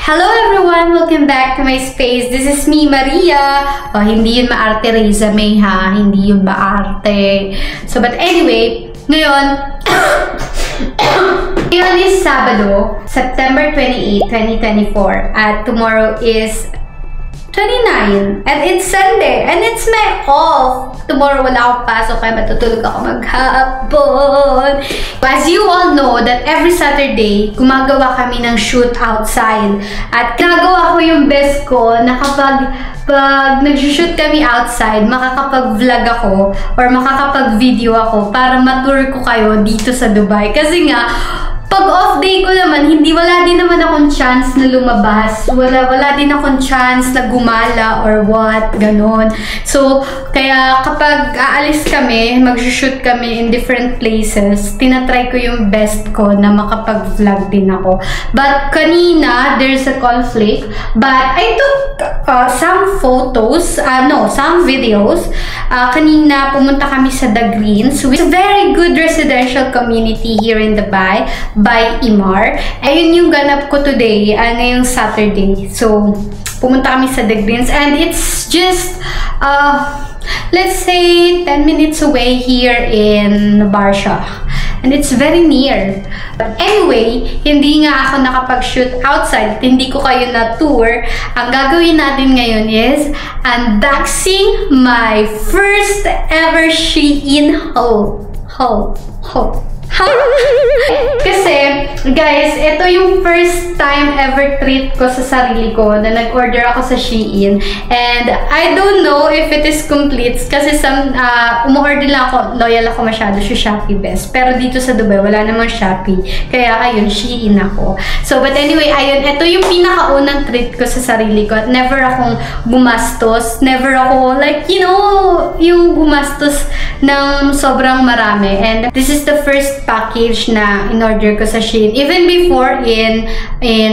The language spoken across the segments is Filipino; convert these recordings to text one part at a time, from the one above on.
Hello everyone! Welcome back to my space. This is me, Maria. Oh, hindi yun maarte, Reza May ha. Hindi yun maarte. So, but anyway, ngayon, ngayon is Sabado, September 28, 2024. At tomorrow is 29. And it's Sunday. And it's my off. Tomorrow wala akong pasok kaya matutulog ako maghapon. As you all know that every Saturday, gumagawa kami ng shoot outside. At ginagawa ko yung best ko na kapag nag-shoot kami outside, makakapag-vlog ako or makakapag-video ako para matur ko kayo dito sa Dubai. Kasi nga, pag off day ko naman, wala din naman akong chance na lumabas. Wala din akong chance na gumala or what, ganon. So, kaya kapag aalis kami, mag-shoot kami in different places, tinatry ko yung best ko na makapag-vlog din ako. But kanina, there's a conflict. But I took some photos, some videos. Kanina, pumunta kami sa The Greens, which is a very good residential community here in Dubai by Emaar. Ayun yung ganap ko today, ngayong Saturday. So, pumunta kami sa The Greens and it's just, let's say, 10 minutes away here in Barsha. And it's very near. But anyway, hindi nga ako nakapag-shoot outside. Hindi ko kayo na-tour. Ang gagawin natin ngayon is unboxing my first ever Shein haul. Kasi, guys, ito yung first time ever treat ko sa sarili ko na nag-order ako sa Shein. And I don't know if it is complete kasi umu-order lang ako, loyal ako masyado sa Shopee Best. Pero dito sa Dubai, wala namang Shopee. Kaya, ayun, Shein ako. So, but anyway, ayun, ito yung pinakaunang treat ko sa sarili ko. At never akong gumastos. Never ako, like, you know, yung gumastos ng sobrang marami. And this is the first package na in-order ko sa Shein. Even before in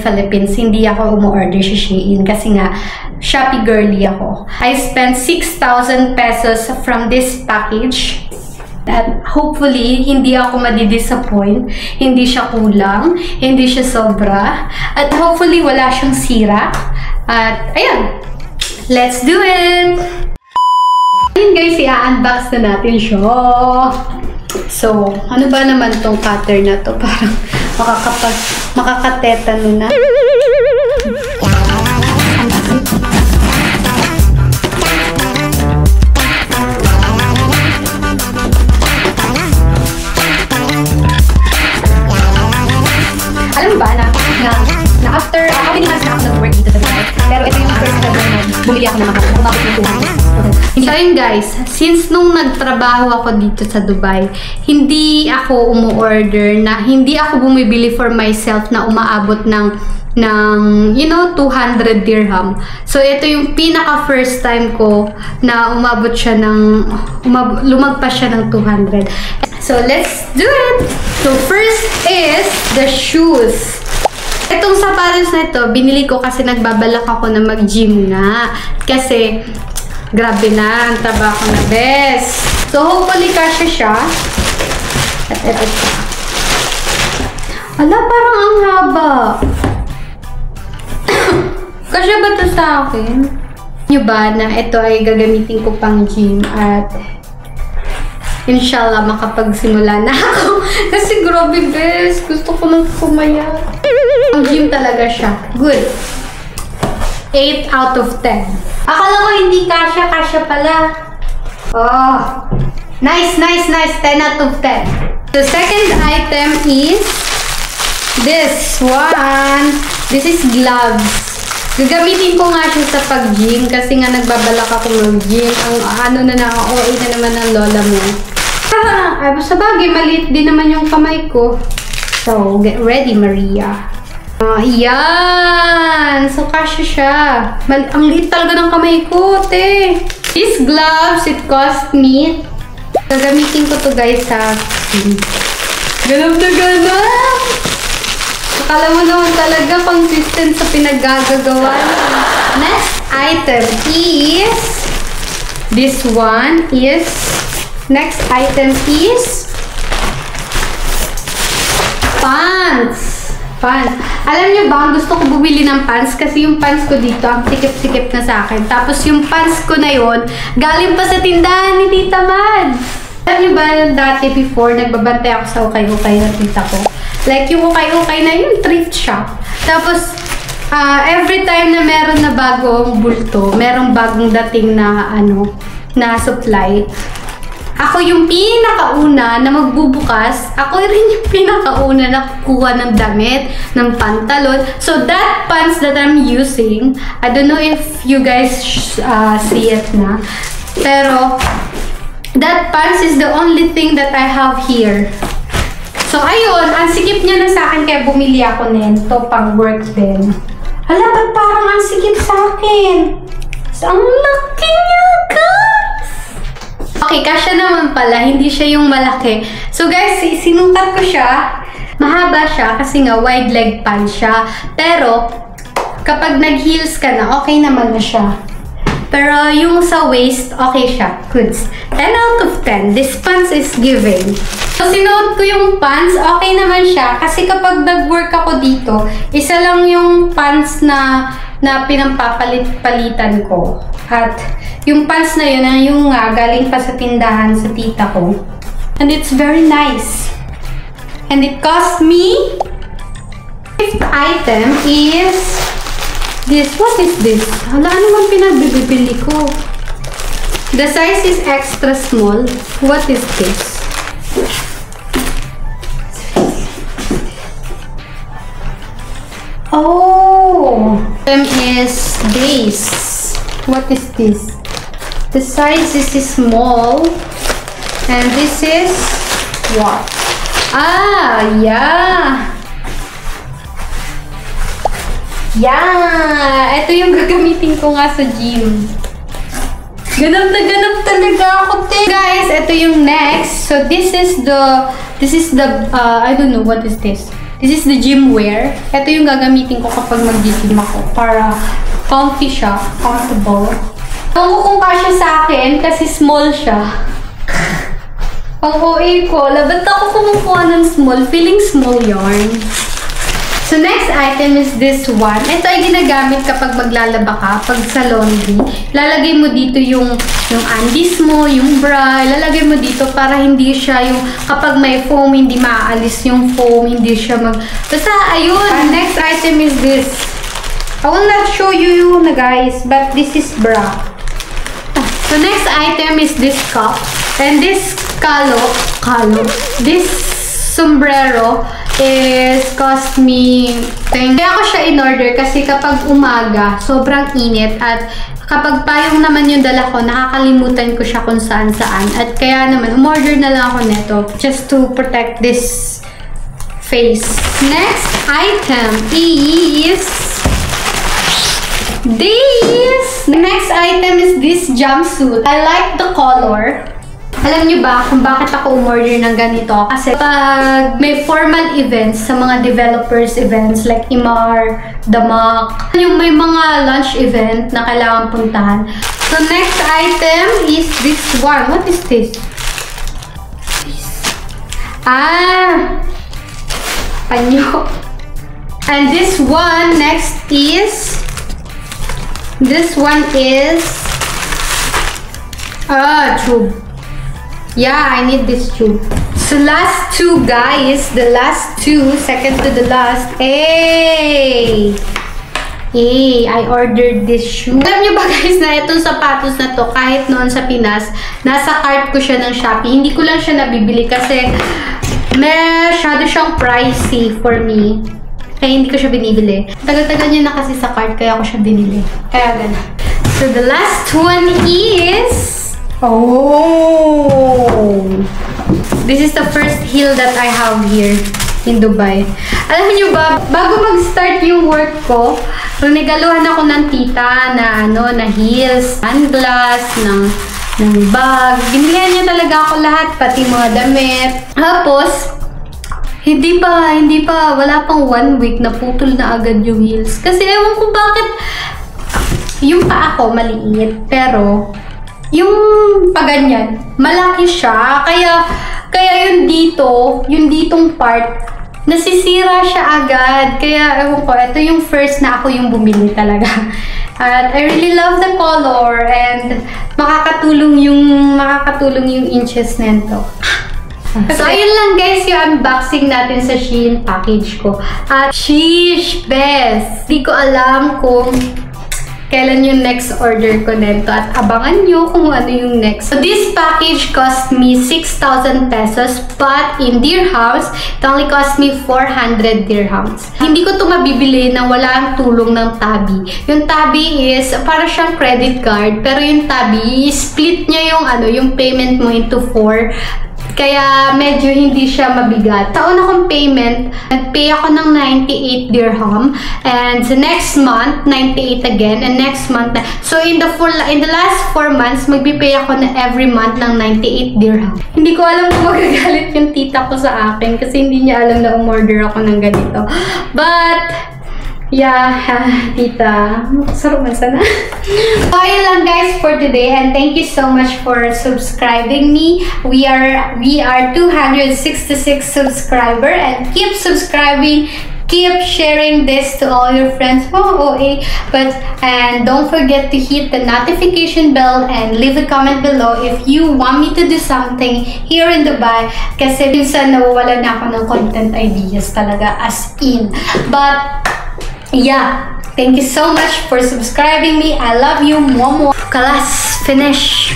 Philippines, hindi ako umu-order sa Shein kasi nga Shopee girly ako. I spent 6,000 pesos from this package. At hopefully, hindi ako madi-disappoint. Hindi siya kulang. Hindi siya sobra. At hopefully, wala siyang sira. At ayan, let's do it! Ayun guys, i-unbox na natin siya. So, ano ba naman tong cutter na to? Parang makakatetano na. Alam mo ba na after, how many months na ako nag-work dito sa Dubai? Pero ito yung first time na bumili ako ng umabot ng 200. So yun guys, since nung nagtrabaho ako dito sa Dubai, hindi ako umu-order hindi ako bumibili for myself na umaabot ng you know, 200 dirham. So ito yung pinaka first time ko na umabot siya lumagpas siya ng 200. So let's do it! So first is the shoes. Itong sapatos na ito, binili ko kasi nagbabalak ako na mag-gym nga. Kasi, grabe na, ang taba ko na best. So, hopefully, kasya siya. At ito siya. Ala, parang ang haba. Kasya ba ito sa akin? Nyo ba na ito ay gagamitin ko pang gym at inshallah, makapagsimula na ako. Kasi grabe, best. Gusto ko nang kumaya. Ang gym talaga siya. Good. 8 out of 10. Akala ko hindi kasya. Kasya pala. Oh. Nice, nice, nice. 10 out of 10. The second item is this one. This is gloves. Gagamitin ko nga siya sa pag-gym kasi nga nagbabalak ako mag-gym. Ang OA na naman ng lola mo. Sa bagay, maliit din naman yung kamay ko. So, get ready, Maria. Yan! So, kasya siya. Ang liit talaga ng kamay ko, te. These gloves, it cost me. Gagamitin ko to guys sa ganap na ganap. Akala mo naman talaga consistent sa pinaggagawa. Next item is this one is next item is pants. pants. Alam niyo ba, gusto ko bumili ng pants kasi yung pants ko dito, ang sikip-sikip na sa akin. Tapos yung pants ko na yon galing pa sa tindahan ni Tita Mads. Alam niyo ba, dati before, nagbabantay ako sa ukay-ukay na tita ko. Like yung ukay-ukay na yung thrift shop. Tapos, every time na meron na bagong bulto, merong bagong dating na, na supply, ako yung pinakauna na magbubukas. Ako rin yung pinakauna na kukuha ng damit, ng pantalon. So, that pants that I'm using, I don't know if you guys see it na. Pero, that pants is the only thing that I have here. So, ayun. Ang sikip niya na sa akin kaya bumili ako nito pang work din. Hala, ba't parang ang sikip sa akin? So, ang laki niya, guys! Okay, kasya naman pala. Hindi siya yung malaki. So, guys, sinukat ko siya. Mahaba siya kasi nga wide leg pants siya. Pero, kapag nag-heels ka na, okay naman na siya. Pero, yung sa waist, okay siya. Goods. 10 out of 10. This pants is giving. So, sinuot ko yung pants, okay naman siya. Kasi kapag nag-work ako dito, isa lang yung pants na pinampapalit-palitan ko. At yung pants na yun, yung galing pa sa tindahan sa tita ko. And it's very nice. And it cost me, fifth item is this. What is this? Hala, ano man pinagbibili ko? The size is extra small. What is this? Oh, is this. What is this? The size is small, and this is what? Ah, yeah. Yeah, ito yung gagamitin ko nga sa gym. Ganap na ganap talaga ako, te. Guys, ito yung next. So this is the I don't know what is this. This is the gym wear. Ito yung gagamitin ko kapag mag-gym ako para comfy siya, comfortable. Ewan ko kung kasya sa akin kasi small siya. Pang OA ko, labat ako kumukuha ng small, feeling small yarn. So next item is this one. Ito ay ginagamit kapag maglalaba ka, pag sa laundry. Lalagay mo dito yung undies mo, yung bra, ilalagay mo dito para hindi siya yung, kapag may foam, hindi maaalis yung foam, hindi siya basta, ayun. Next item is this. I will not show you na guys, but this is bra. So next item is this cup. And this this sombrero is cost me, kaya ko siya in-order kasi kapag umaga, sobrang init at kapag payong naman yung dala ko, nakakalimutan ko siya kung saan-saan. At kaya naman, umorder na lang ako neto just to protect this face. Next item is this. Next item is this jumpsuit. I like the color. Alam niyo ba kung bakit ako umorder ng ganito? Kasi pag may formal events sa mga developers events like Imar, Damak, yung may mga lunch event na kailangan puntahan. So next item is this one. What is this? Panyo. And this one next is tube. Yeah, I need this tube. So last two guys, the last two, second to the last. Hey, I ordered this shoe. Alam niyo ba guys na itong sapatos na to, kahit noon sa Pinas, nasa cart ko siya ng Shopee. Hindi ko lang siya nabibili kasi masyado siyang pricey for me. Kaya hindi ko siya binibili. Tagal-tagal niya na kasi sa cart, kaya ako siya binili. Kaya gano'n. So the last one is... Oh! This is the first heel that I have here in Dubai. Alam niyo ba, bago mag-start yung work ko, regaluhan ako ng tita na na heels, sunglass, ng bag. Binilihan niya talaga ako lahat, pati mga damit. Tapos, hindi pa, wala pang 1 week na putol na agad yung heels. Kasi ewan ko bakit, yung paa ko maliit, pero yung paganyan, malaki siya. Kaya yung ditong part, nasisira siya agad. Kaya, ewan ko, ito yung first na ako yung bumili talaga. At I really love the color and makakatulong yung inches nito. So, ayun lang guys, yung unboxing natin sa Shein package ko. At sheesh, best! Di ko alam kung kailan yung next order ko nito at abangan nyo kung ano yung next. So, this package cost me 6,000 pesos but in dirhams, it only cost me 400 dirhams. Hindi ko ito mabibili na wala ang tulong ng Tabi. Yung Tabi is para siyang credit card pero yung Tabi, split niya yung payment mo into 4. Kaya medyo hindi siya mabigat. Sa una kong payment, nag-pay ako ng 98 dirham and the next month 98 again and next month so in the last 4 months magbi-pay ako na every month ng 98 dirham. Hindi ko alam kung magagalit yung tita ko sa akin kasi hindi niya alam na umorder ako ng ganito. But yeah, tita. Sarap man sana. So, ayun lang guys for today and thank you so much for subscribing me. We are 266 subscriber and keep subscribing. Keep sharing this to all your friends. And don't forget to hit the notification bell and leave a comment below if you want me to do something here in Dubai. Kasi minsan nawawala na ako ng content ideas talaga as in. But yeah, thank you so much for subscribing me. I love you. Momo. Kalas, finish.